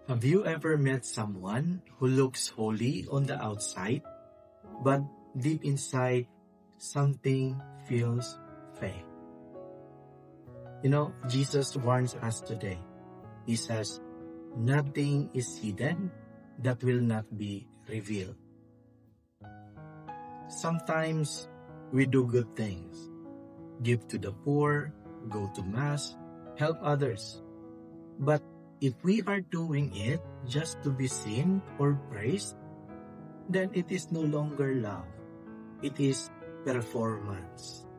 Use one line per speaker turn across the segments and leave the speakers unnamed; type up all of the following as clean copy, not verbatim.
Have you ever met someone who looks holy on the outside, but deep inside, something feels fake? Jesus warns us today. He says, nothing is hidden that will not be revealed. Sometimes we do good things, give to the poor, go to mass, help others. But if we are doing it just to be seen or praised, then it is no longer love. It is performance.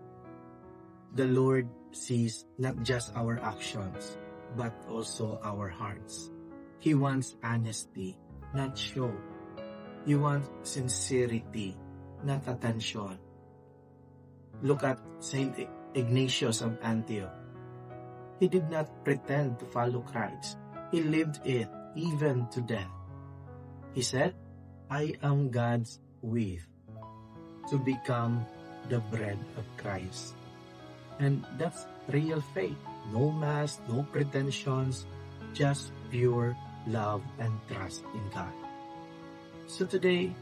The Lord sees not just our actions, but also our hearts. He wants honesty, not show. He wants sincerity, not attention. Look at Saint Ignatius of Antioch. He did not pretend to follow Christ. He lived it even to death. He said, I am God's wheat, to become the bread of Christ. And that's real faith. No mask, no pretensions, just pure love and trust in God. So today,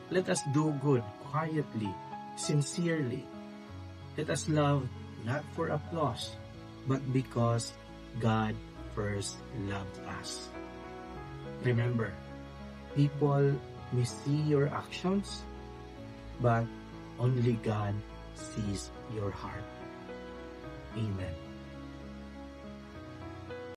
let us do good quietly, sincerely. Let us love not for applause, but because God first loved us. Remember, people may see your actions, but only God sees your heart. Amen.